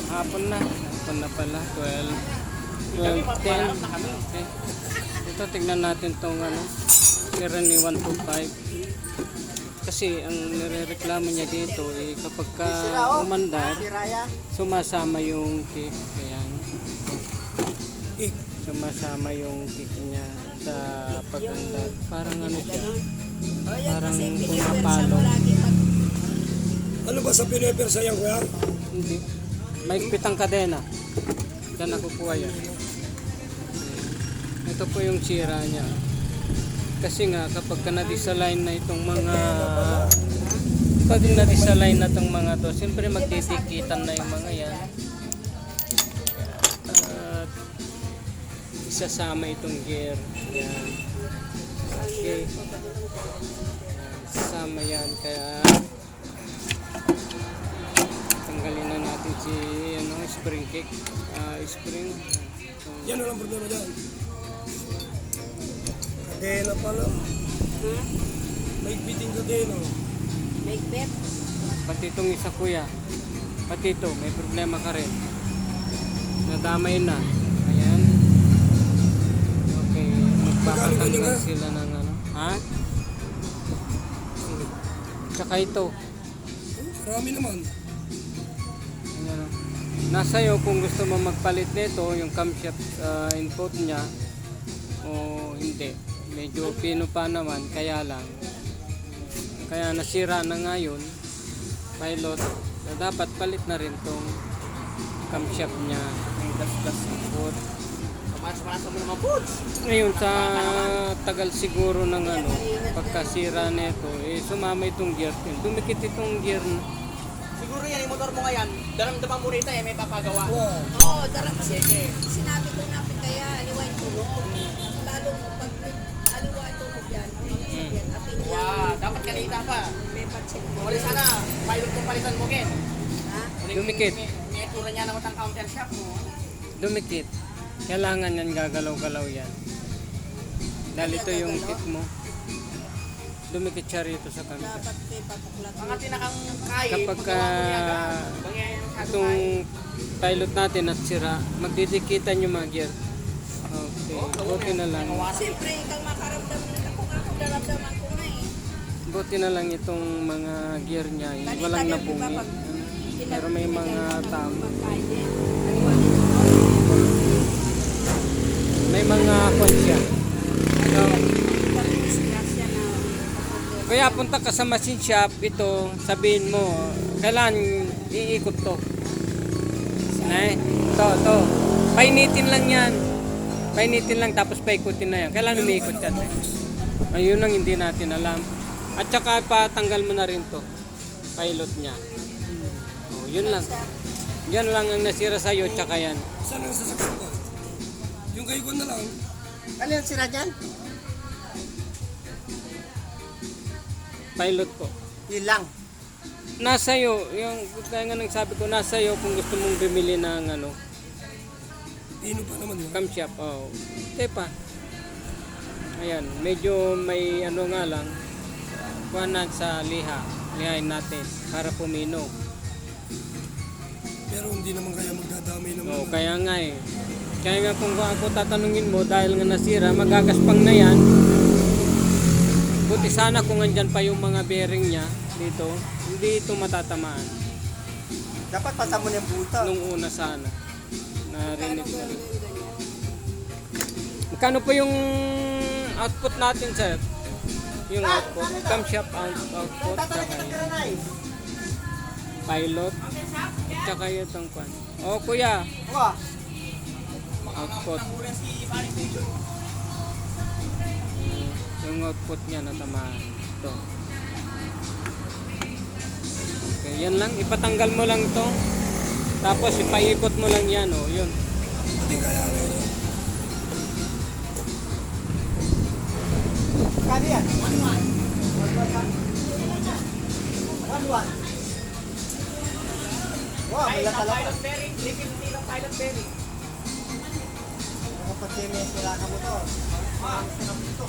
Hapon na. Hapon na pala. 12:10. Okay. Ito, tignan natin tong ano. Kirani 125. Kasi ang nirereklamo niya dito kapag ka umandar, sumasama yung kick. Ayan. Sumasama yung kick niya sa pag-andar. Parang ano siya. Parang pumapalo. Ano ba sa pinepersa yan, kuya? Hindi. Maigpit ang kadena. Diyan nakukuha yan. Ito po yung sira niya. Kasi nga kapag ka na-disalign na itong mga to, siyempre magtitikitan na yung mga yan. At isasama itong gear. Yan. Okay. Isasama yan. Kaya tanggalin na natin si spring kick. Spring. Yan walang problema dyan. Kadena pala. May biting kadena. May bet. Pati itong isa kuya. Pati ito, may problema ka rin. Nadamay na. Ayan. Okay. Magpapatanggal sila ng ano. Ha? Tsaka ito. Marami naman. Ayan. Nasa iyo kung gusto mo magpalit nito, yung camshaft input niya o hindi. Medyo pino pa naman, kaya lang. Kaya nasira na ngayon, pilot, so dapat palit na rin tong camshaft niya, yung gas input. Mas-masa mo naman boots. Ngayon sa tagal siguro ng ano, pagkasira nito, sumama itong gear pin. Dumikit itong gear. Siguro yan, yung motor mo ngayon, daramdaman mo rito may papagawa. Wow. Oo, darang sige. Sinabi ko na kaya aliwain tulog. Lalo pag aliwa tulog yan. Wow, dapat kanita pa. May patsin mo. Muli sana, pilot kong palitan mo, Ken. Ha? Dumikit. May tura niya naman ang counter shock mo. Dumikit. Kailangan yan gagalaw-galaw yan. Dahil ito yung kit mo. Dumikit siya rito sa camshaft. Dapat may patuklat. Mga tinakang kaya, Kapag itong pilot natin at sira, magdidikitan yung mga gear. Okay, buti na lang. Siyempre, ikaw makaramdam na ako daramdaman ko na eh. Buti na lang itong mga gear niya, walang nabungi. Pero may mga tama. May mga konsya. So, kaya punta ka sa machine shop, ito, sabihin mo, kailan iikot to. Ito. Painitin lang yan. Painitin lang tapos paikutin na yan. Kailan umiikot yan? Ayun ang hindi natin alam. At saka patanggal mo na rin to. Pilot niya. Yun lang. Yan lang ang nasira sa'yo, tsaka yan. Saan ang sasakyan ko? Yung kay ko na lang. Ano yung sira dyan? Pilot ko. Yun lang. Nasa iyo, yung kaya nga nang sabi ko, nasa iyo kung gusto mong bumili ng ano, Pino pa naman yun. camshaft. Oh. Pa. Ayan, medyo may ano nga lang, kuhanan sa lihain natin para pumino. Pero hindi naman kaya magdadamay naman. Oh, kaya nga eh. Kaya nga kung ako tatanungin mo dahil nga nasira, magagaspang na yan. Buti sana kung andyan pa yung mga bearing niya dito, hindi ito matatamaan. Dapat pasa mo na yung buta. Nung una sana. Narinig ko. Magkano po yung output natin, sir? Yung output. Camshaft output. Tsaka yung pilot. Tsaka yung tangkwan. Oh, kuya. Output. Yung output niya natamaan. Ito. Okay, yan lang. Ipatanggal mo lang to. Tapos ipaikot mo lang yan. Oh, yun. Hindi kaya na yun. Kano yan? 1-1. Wow, may latala. Pilot bearing. Liquid ng pilot bearing. Kapag may sila ka mo to. Wow, sarap ito.